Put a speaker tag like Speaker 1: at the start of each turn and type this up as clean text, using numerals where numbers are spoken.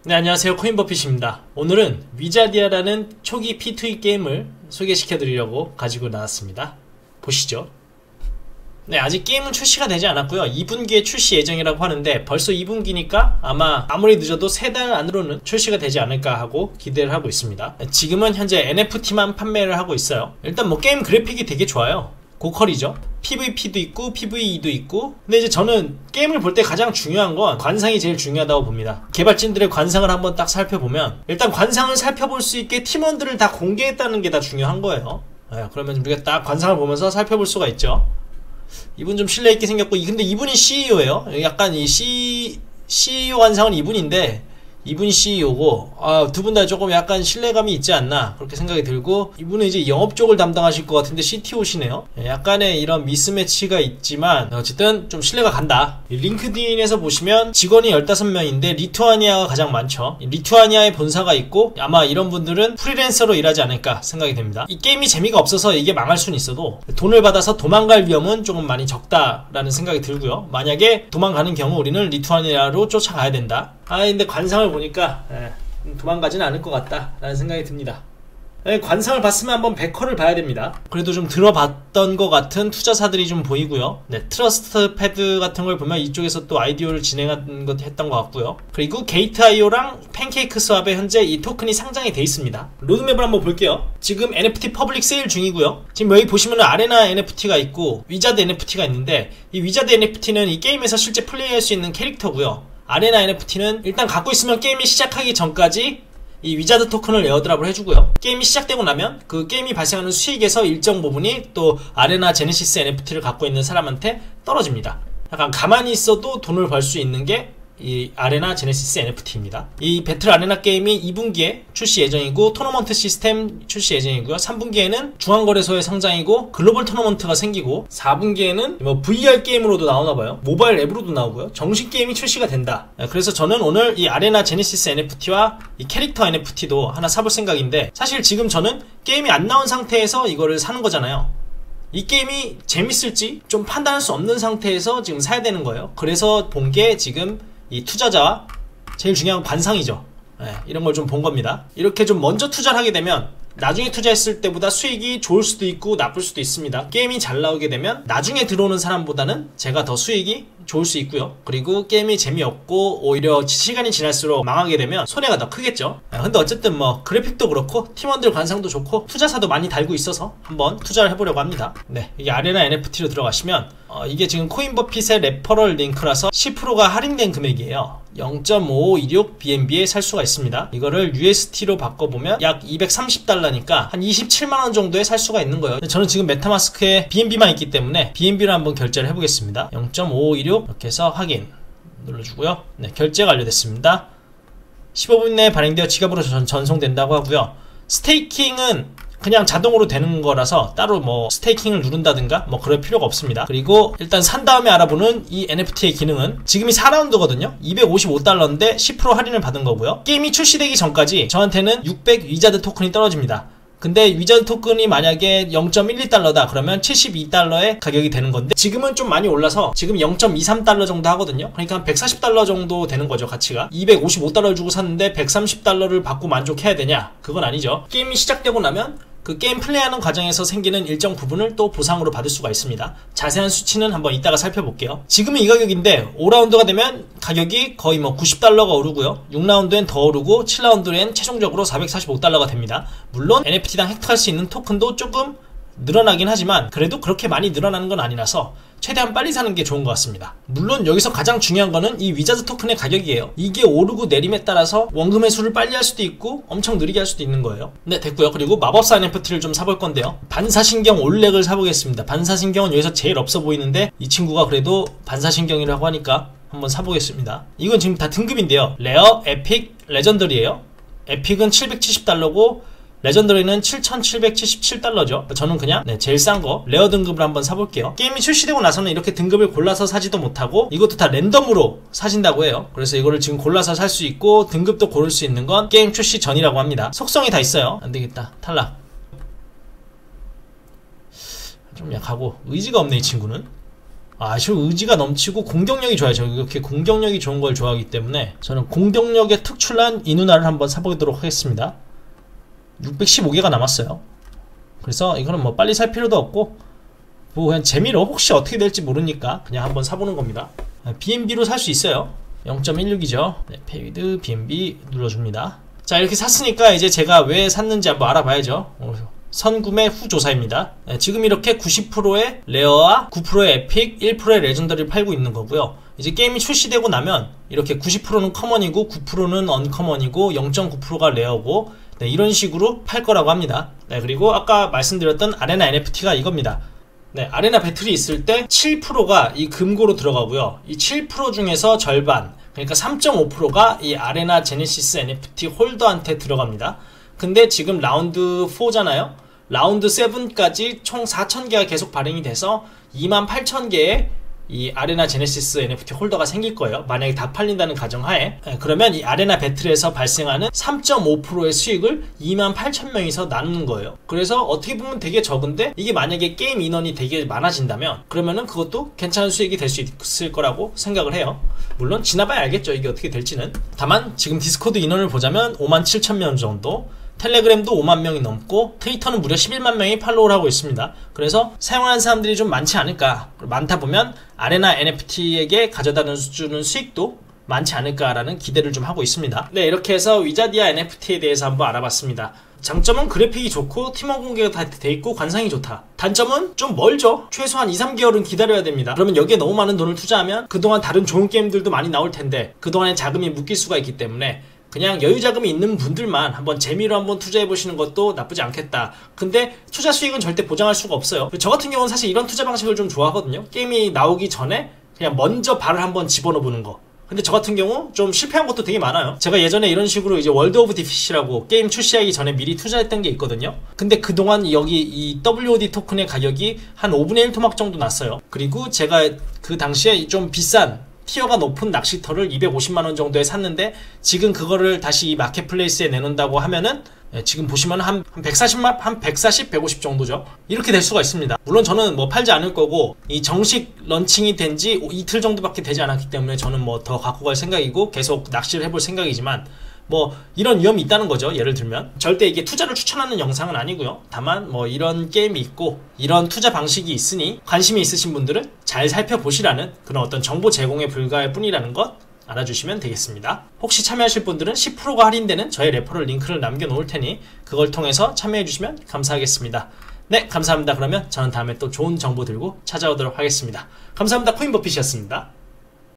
Speaker 1: 네, 안녕하세요. 코인버핏입니다. 오늘은 위자디아라는 초기 P2E 게임을 소개시켜드리려고 가지고 나왔습니다. 보시죠. 네, 아직 게임은 출시가 되지 않았고요. 2분기에 출시 예정이라고 하는데 벌써 2분기니까 아마 아무리 늦어도 3달 안으로는 출시가 되지 않을까 하고 기대를 하고 있습니다. 지금은 현재 NFT만 판매를 하고 있어요. 일단 뭐 게임 그래픽이 되게 좋아요. 고퀄이죠. PVP도 있고 PVE도 있고. 근데 이제 저는 게임을 볼 때 가장 중요한 건 관상이 제일 중요하다고 봅니다. 개발진들의 관상을 한번 딱 살펴보면 일단 관상을 살펴볼 수 있게 팀원들을 다 공개했다는 게 다 중요한 거예요. 그러면 우리가 딱 관상을 보면서 살펴볼 수가 있죠. 이분 좀 신뢰있게 생겼고, 근데 이분이 CEO예요. 약간 이 CEO 관상은 이분인데 이분이 CEO고 두 분 다 조금 약간 신뢰감이 있지 않나 그렇게 생각이 들고, 이분은 이제 영업 쪽을 담당하실 것 같은데 CTO시네요. 약간의 이런 미스매치가 있지만 어쨌든 좀 신뢰가 간다. 링크드인에서 보시면 직원이 15명인데 리투아니아가 가장 많죠. 리투아니아에 본사가 있고 아마 이런 분들은 프리랜서로 일하지 않을까 생각이 됩니다. 이 게임이 재미가 없어서 이게 망할 수는 있어도 돈을 받아서 도망갈 위험은 조금 많이 적다라는 생각이 들고요. 만약에 도망가는 경우 우리는 리투아니아로 쫓아가야 된다. 근데 관상을 보니까 도망가지는 않을 것 같다 라는 생각이 듭니다. 관상을 봤으면 한번 베커를 봐야 됩니다. 그래도 좀 들어봤던 것 같은 투자사들이 좀 보이고요. 트러스트 패드 같은 걸 보면 이쪽에서 또 IDO를 진행한 것 했던 것 같고요. 그리고 게이트IO랑 팬케이크 스왑에 현재 이 토큰이 상장이 돼 있습니다. 로드맵을 한번 볼게요. 지금 NFT 퍼블릭 세일 중이고요. 지금 여기 보시면 아레나 NFT가 있고 위자드 NFT가 있는데, 이 위자드 NFT는 이 게임에서 실제 플레이할 수 있는 캐릭터고요. 아레나 NFT는 일단 갖고 있으면 게임이 시작하기 전까지 이 위자드 토큰을 에어드랍을 해주고요. 게임이 시작되고 나면 그 게임이 발생하는 수익에서 일정 부분이 또 아레나 제네시스 NFT를 갖고 있는 사람한테 떨어집니다. 약간 가만히 있어도 돈을 벌 수 있는 게 이 아레나 제네시스 NFT입니다. 이 배틀 아레나 게임이 2분기에 출시 예정이고 토너먼트 시스템 출시 예정이고요. 3분기에는 중앙거래소의 상장이고 글로벌 토너먼트가 생기고, 4분기에는 뭐 VR 게임으로도 나오나봐요. 모바일 앱으로도 나오고요. 정식 게임이 출시가 된다. 그래서 저는 오늘 이 아레나 제네시스 NFT와 이 캐릭터 NFT도 하나 사볼 생각인데, 사실 지금 저는 게임이 안 나온 상태에서 이거를 사는 거잖아요. 이 게임이 재밌을지 좀 판단할 수 없는 상태에서 지금 사야 되는 거예요. 그래서 본 게 지금 이 투자자와 제일 중요한 관상이죠. 이런 걸 좀 본 겁니다. 이렇게 좀 먼저 투자를 하게 되면 나중에 투자했을 때보다 수익이 좋을 수도 있고 나쁠 수도 있습니다. 게임이 잘 나오게 되면 나중에 들어오는 사람보다는 제가 더 수익이 좋을 수 있고요. 그리고 게임이 재미없고 오히려 시간이 지날수록 망하게 되면 손해가 더 크겠죠. 근데 어쨌든 뭐 그래픽도 그렇고 팀원들 관상도 좋고 투자사도 많이 달고 있어서 한번 투자를 해보려고 합니다. 이게 아레나 NFT로 들어가시면 이게 지금 코인버핏의 레퍼럴 링크라서 10%가 할인된 금액이에요. 0.5526 BNB에 살 수가 있습니다. 이거를 USD로 바꿔보면 약 230달러니까 한 27만원 정도에 살 수가 있는 거예요. 저는 지금 메타마스크에 BNB만 있기 때문에 BNB로 한번 결제를 해보겠습니다. 0.5526 이렇게 해서 확인 눌러주고요. 결제가 완료됐습니다. 15분 내에 발행되어 지갑으로 전송된다고 하고요. 스테이킹은 그냥 자동으로 되는 거라서 따로 뭐 스테이킹을 누른다든가 뭐 그럴 필요가 없습니다. 그리고 일단 산 다음에 알아보는 이 NFT의 기능은, 지금이 4라운드거든요 255달러인데 10% 할인을 받은 거고요. 게임이 출시되기 전까지 저한테는 600 위자드 토큰이 떨어집니다. 근데 위자드 토큰이 만약에 0.12달러다 그러면 72달러의 가격이 되는 건데, 지금은 좀 많이 올라서 지금 0.23달러 정도 하거든요. 그러니까 한 140달러 정도 되는 거죠. 가치가 255달러를 주고 샀는데 130달러를 받고 만족해야 되냐? 그건 아니죠. 게임이 시작되고 나면 그 게임 플레이하는 과정에서 생기는 일정 부분을 또 보상으로 받을 수가 있습니다. 자세한 수치는 한번 이따가 살펴볼게요. 지금은 이 가격인데 5라운드가 되면 가격이 거의 뭐 90달러가 오르고요. 6라운드엔 더 오르고 7라운드엔 최종적으로 445달러가 됩니다. 물론 NFT당 획득할 수 있는 토큰도 조금 늘어나긴 하지만 그래도 그렇게 많이 늘어나는 건 아니라서 최대한 빨리 사는 게 좋은 것 같습니다. 물론 여기서 가장 중요한 거는 이 위자드 토큰의 가격이에요. 이게 오르고 내림에 따라서 원금 회수를 빨리 할 수도 있고 엄청 느리게 할 수도 있는 거예요. 됐고요. 그리고 마법사 NFT를 좀 사볼 건데요. 반사신경 올렉을 사보겠습니다. 반사신경은 여기서 제일 없어 보이는데 이 친구가 그래도 반사신경이라고 하니까 한번 사보겠습니다. 이건 지금 다 등급인데요. 레어, 에픽, 레전더리예요. 에픽은 770달러고 레전더리는 7,777달러죠. 저는 그냥 제일 싼 거 레어 등급을 한번 사볼게요. 게임이 출시되고 나서는 이렇게 등급을 골라서 사지도 못하고 이것도 다 랜덤으로 사진다고 해요. 그래서 이거를 지금 골라서 살 수 있고 등급도 고를 수 있는 건 게임 출시 전이라고 합니다. 속성이 다 있어요. 안되겠다, 탈락. 좀 약하고 의지가 없네 이 친구는. 아주 의지가 넘치고 공격력이 좋아요. 저 이렇게 공격력이 좋은 걸 좋아하기 때문에 저는 공격력에 특출난 이 누나를 한번 사보도록 하겠습니다. 615개가 남았어요. 그래서 이거는 뭐 빨리 살 필요도 없고 뭐 그냥 재미로 혹시 어떻게 될지 모르니까 그냥 한번 사보는 겁니다. BNB로 살 수 있어요. 0.16이죠. 네, 페이드 BNB 눌러줍니다. 자, 이렇게 샀으니까 이제 제가 왜 샀는지 한번 알아봐야죠. 선구매 후 조사입니다. 네, 지금 이렇게 90%의 레어와 9%의 에픽, 1%의 레전더리를 팔고 있는 거고요. 이제 게임이 출시되고 나면 이렇게 90%는 커먼이고 9%는 언커먼이고 0.9%가 레어고 네, 이런 식으로 팔 거라고 합니다. 네, 그리고 아까 말씀드렸던 아레나 NFT가 이겁니다. 네, 아레나 배틀이 있을 때 7%가 이 금고로 들어가고요. 이 7% 중에서 절반, 그러니까 3.5%가 이 아레나 제네시스 NFT 홀더한테 들어갑니다. 근데 지금 라운드 4잖아요. 라운드 7까지 총 4,000개가 계속 발행이 돼서 28,000개의 이 아레나 제네시스 NFT 홀더가 생길 거예요. 만약에 다 팔린다는 가정하에. 그러면 이 아레나 배틀에서 발생하는 3.5%의 수익을 28,000명이서 나누는 거예요. 그래서 어떻게 보면 되게 적은데 이게 만약에 게임 인원이 되게 많아진다면 그러면은 그것도 괜찮은 수익이 될 수 있을 거라고 생각을 해요. 물론 지나봐야 알겠죠, 이게 어떻게 될지는. 다만 지금 디스코드 인원을 보자면 57,000명 정도, 텔레그램도 5만 명이 넘고 트위터는 무려 11만 명이 팔로우를 하고 있습니다. 그래서 사용하는 사람들이 좀 많지 않을까, 많다 보면 아레나 NFT에게 가져다 주는 수익도 많지 않을까라는 기대를 좀 하고 있습니다. 네, 이렇게 해서 위자디아 NFT에 대해서 한번 알아봤습니다. 장점은 그래픽이 좋고 팀원 공개가 다 돼 있고 관상이 좋다. 단점은 좀 멀죠. 최소한 2-3개월은 기다려야 됩니다. 그러면 여기에 너무 많은 돈을 투자하면 그동안 다른 좋은 게임들도 많이 나올 텐데 그동안의 자금이 묶일 수가 있기 때문에 그냥 여유 자금이 있는 분들만 한번 재미로 한번 투자해 보시는 것도 나쁘지 않겠다. 근데 투자 수익은 절대 보장할 수가 없어요. 저 같은 경우는 사실 이런 투자 방식을 좀 좋아하거든요. 게임이 나오기 전에 그냥 먼저 발을 한번 집어넣어 보는 거. 근데 저 같은 경우 좀 실패한 것도 되게 많아요. 제가 예전에 이런 식으로 이제 월드 오브 디핏이라고 게임 출시하기 전에 미리 투자했던 게 있거든요. 근데 그동안 여기 이 WOD 토큰의 가격이 한 5분의 1 토막 정도 났어요. 그리고 제가 그 당시에 좀 비싼 티어가 높은 낚시터를 250만원 정도에 샀는데 지금 그거를 다시 이 마켓플레이스에 내놓는다고 하면은 지금 보시면 한 140, 150 정도죠. 이렇게 될 수가 있습니다. 물론 저는 뭐 팔지 않을 거고 이 정식 런칭이 된 지 이틀 정도밖에 되지 않았기 때문에 저는 뭐 더 갖고 갈 생각이고 계속 낚시를 해볼 생각이지만 뭐 이런 위험이 있다는 거죠. 예를 들면 절대 이게 투자를 추천하는 영상은 아니고요. 다만 뭐 이런 게임이 있고 이런 투자 방식이 있으니 관심이 있으신 분들은 잘 살펴보시라는 그런 어떤 정보 제공에 불과할 뿐이라는 것 알아주시면 되겠습니다. 혹시 참여하실 분들은 10%가 할인되는 저의 레퍼럴 링크를 남겨놓을 테니 그걸 통해서 참여해주시면 감사하겠습니다. 네, 감사합니다. 그러면 저는 다음에 또 좋은 정보 들고 찾아오도록 하겠습니다. 감사합니다. 코인버핏이었습니다.